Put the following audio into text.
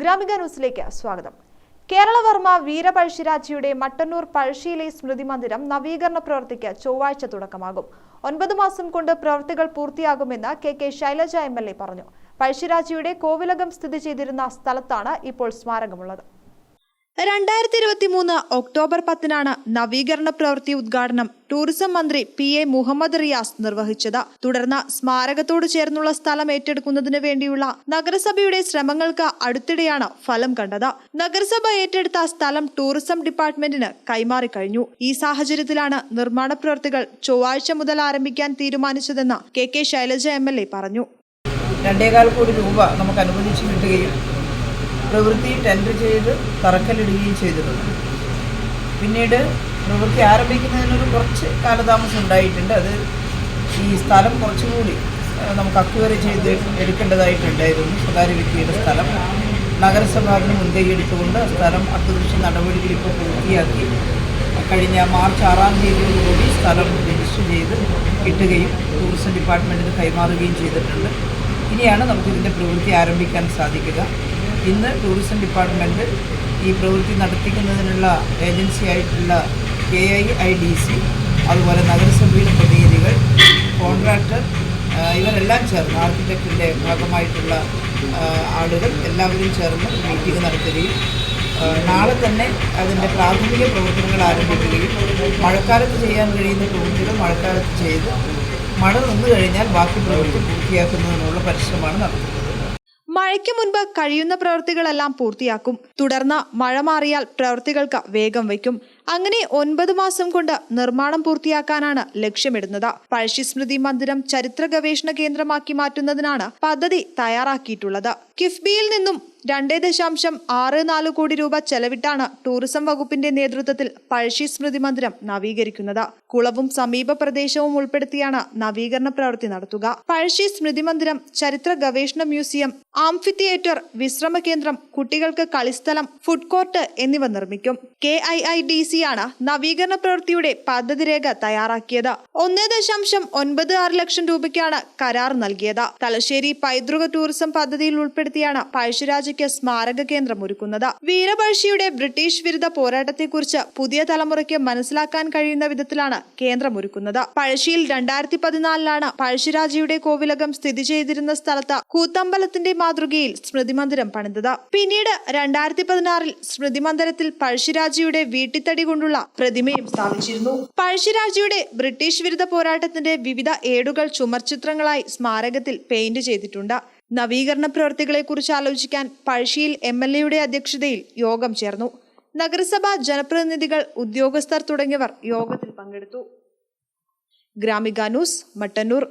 ഗ്രാമിക ന്യൂസിലേക്ക് സ്വാഗതം. കേരളവർമ്മ വീരപഴശ്ശിരാജയുടെ മട്ടന്നൂർ പഴശ്ശിയിലെ സ്മൃതി മന്ദിരം നവീകരണ പ്രവൃത്തിക്ക് ചൊവ്വാഴ്ച തുടക്കമാകും. 9 മാസം കൊണ്ട് പ്രവൃത്തികൾ പൂർത്തിയാകുമെന്ന് കെ ശൈലജ MLA പറഞ്ഞു. പഴശ്ശിരാജയുടെ കോവിലകം സ്ഥിതി ചെയ്തിരുന്ന സ്ഥലത്താണ് ഇപ്പോൾ സ്മാരകമുള്ളത്. 2023 ഒക്ടോബർ 10 നവീകരണ പ്രവൃത്തി ഉദ്ഘാടനം ടൂറിസം മന്ത്രി PA മുഹമ്മദ് റിയാസ് നിർവഹിച്ചത്. തുടർന്ന് സ്മാരകത്തോട് ചേർന്നുള്ള സ്ഥലം ഏറ്റെടുക്കുന്നതിന് വേണ്ടിയുള്ള നഗരസഭയുടെ ശ്രമങ്ങൾക്ക് അടുത്തിടെയാണ് ഫലം കണ്ടത്. നഗരസഭ ഏറ്റെടുത്ത സ്ഥലം ടൂറിസം ഡിപ്പാർട്ട്മെന്റിന് കൈമാറി കഴിഞ്ഞു. ഈ സാഹചര്യത്തിലാണ് നിർമ്മാണ പ്രവൃത്തികൾ ചൊവ്വാഴ്ച മുതൽ ആരംഭിക്കാൻ തീരുമാനിച്ചതെന്ന് കെ ശൈലജ MLA പറഞ്ഞു. 2.25 കോടി രൂപ നമുക്ക് അനുവദിച്ചു കിട്ടുകയും പ്രവൃത്തി ടെൻഡർ ചെയ്ത് തറക്കല്ലിടുകയും ചെയ്തിട്ടുണ്ട്. പിന്നീട് പ്രവൃത്തി ആരംഭിക്കുന്നതിനൊരു കുറച്ച് കാലതാമസം ഉണ്ടായിട്ടുണ്ട്. അത് ഈ സ്ഥലം കുറച്ചുകൂടി നമുക്ക് അക്വയർ ചെയ്ത് എടുക്കേണ്ടതായിട്ടുണ്ടായിരുന്നു. സ്വകാര്യ വ്യക്തിയുടെ സ്ഥലം നഗരസഭ അതിന് മുൻകൈ എടുത്തുകൊണ്ട് സ്ഥലം അക്വിസിഷൻ നടപടികൾ ഇപ്പോൾ പൂർത്തിയാക്കി കഴിഞ്ഞ മാർച്ച് 6-ാം തീയതിയോടുകൂടി സ്ഥലം രജിസ്റ്റർ ചെയ്ത് കിട്ടുകയും ടൂറിസം ഡിപ്പാർട്ട്മെൻറ്റിന് കൈമാറുകയും ചെയ്തിട്ടുണ്ട്. ഇനിയാണ് നമുക്കിതിൻ്റെ പ്രവൃത്തി ആരംഭിക്കാൻ സാധിക്കുക. ഇന്ന് ടൂറിസം ഡിപ്പാർട്ട്മെൻറ്റ് ഈ പ്രവൃത്തി നടത്തിക്കുന്നതിനുള്ള ഏജൻസിയായിട്ടുള്ള KIIDC, അതുപോലെ നഗരസഭയുടെ പ്രതിനിധികൾ, കോൺട്രാക്ടർ ഇവരെല്ലാം ചേർന്ന് ആർക്കിടെക്റ്റിൻ്റെ ഭാഗമായിട്ടുള്ള ആളുകൾ എല്ലാവരും ചേർന്ന് മീറ്റിംഗ് നടത്തുകയും നാളെ തന്നെ അതിൻ്റെ പ്രാഥമിക പ്രവർത്തനങ്ങൾ ആരംഭിക്കുകയും മഴക്കാലത്ത് ചെയ്യാൻ കഴിയുന്ന പ്രവൃത്തികൾ മഴക്കാലത്ത് ചെയ്ത് മഴ നിന്നു കഴിഞ്ഞാൽ ബാക്കി പ്രവൃത്തി പൂർത്തിയാക്കുന്നതിനുള്ള പരിശ്രമമാണ് നടത്തുന്നത്. മഴയ്ക്ക് മുൻപ് കഴിയുന്ന പ്രവൃത്തികളെല്ലാം പൂർത്തിയാക്കും. തുടർന്ന് മഴ മാറിയാൽ പ്രവൃത്തികൾക്ക് വേഗം വയ്ക്കും. അങ്ങനെ 9 മാസം കൊണ്ട് നിർമ്മാണം പൂർത്തിയാക്കാനാണ് ലക്ഷ്യമിടുന്നത്. പഴശ്ശി സ്മൃതി മന്ദിരം ചരിത്ര ഗവേഷണ കേന്ദ്രമാക്കി മാറ്റുന്നതിനാണ് പദ്ധതി തയ്യാറാക്കിയിട്ടുള്ളത്. കിഫ്ബിയിൽ നിന്നും 2.64 കോടി രൂപ ചെലവിട്ടാണ് ടൂറിസം വകുപ്പിന്റെ നേതൃത്വത്തിൽ പഴശ്ശി സ്മൃതി മന്ദിരം നവീകരിക്കുന്നത്. കുളവും സമീപ പ്രദേശവും ഉൾപ്പെടുത്തിയാണ് നവീകരണ പ്രവൃത്തി നടത്തുക. പഴശ്ശി സ്മൃതി മന്ദിരം, ചരിത്ര ഗവേഷണ മ്യൂസിയം, ആംഫി തിയേറ്റർ, വിശ്രമ കേന്ദ്രം, കുട്ടികൾക്ക് കളിസ്ഥലം, ഫുഡ് കോർട്ട് എന്നിവ നിർമ്മിക്കും. KIIDC ആണ് നവീകരണ പ്രവൃത്തിയുടെ പദ്ധതി രേഖ തയ്യാറാക്കിയത്. 1.96 ലക്ഷം രൂപയ്ക്കാണ് കരാർ നൽകിയത്. തലശ്ശേരി പൈതൃക ടൂറിസം പദ്ധതിയിൽ ഉൾപ്പെടുത്തിയാണ് പഴശ്ശിരാജയ്ക്ക് സ്മാരക കേന്ദ്രം ഒരുക്കുന്നത്. വീരപഴശ്ശിയുടെ ബ്രിട്ടീഷ് വിരുദ്ധ പോരാട്ടത്തെക്കുറിച്ച് പുതിയ തലമുറയ്ക്ക് മനസ്സിലാക്കാൻ കഴിയുന്ന വിധത്തിലാണ് കേന്ദ്രം ഒരുക്കുന്നത്. പഴശ്ശിയിൽ 2014 പഴശ്ശിരാജയുടെ കോവിലകം സ്ഥിതി ചെയ്തിരുന്ന സ്ഥലത്ത് കൂത്തമ്പലത്തിന്റെ മാതൃകയിൽ സ്മൃതി മന്ദിരം പണിതത്. പിന്നീട് 2016 സ്മൃതി മന്ദിരത്തിൽ പഴശ്ശിരാജയുടെ വീട്ടിത്തടി കൊണ്ടുള്ള പ്രതിമയും സ്ഥാപിച്ചിരുന്നു. പഴശ്ശിരാജയുടെ ബ്രിട്ടീഷ് വിരുദ്ധ പോരാട്ടത്തിന്റെ വിവിധ ഏടുകൾ ചുമർചിത്രങ്ങളായി സ്മാരകത്തിൽ പെയിന്റ് ചെയ്തിട്ടുണ്ട്. നവീകരണ പ്രവൃത്തികളെ കുറിച്ച് ആലോചിക്കാൻ പഴശ്ശിയിൽ MLAയുടെ അധ്യക്ഷതയിൽ യോഗം ചേർന്നു. നഗരസഭ ജനപ്രതിനിധികൾ, ഉദ്യോഗസ്ഥർ തുടങ്ങിയവർ യോഗത്തിൽ പങ്കെടുത്തു. ഗ്രാമിക ന്യൂസ്, മട്ടന്നൂർ.